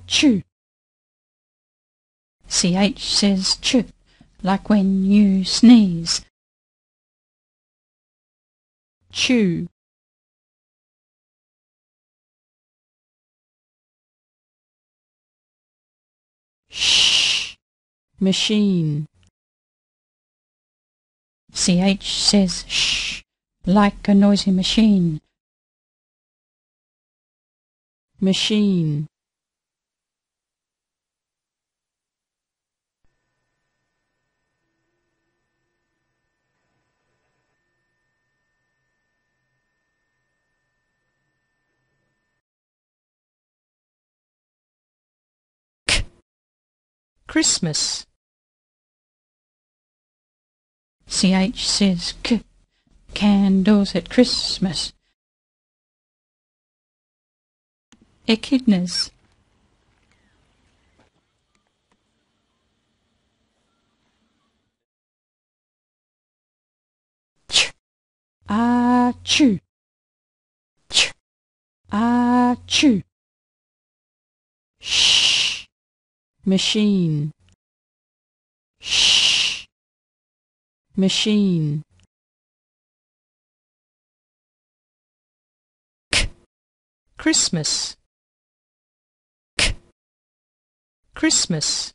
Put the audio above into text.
chew. CH says ch, like when you sneeze. Chew. Shh, machine. CH says shh, like a noisy machine. Machine. Christmas. CH says k, candles at Christmas. Echidnas. Ch, chew. Ch, chew. Shh, machine. Shh, machine. K, Christmas. K, Christmas.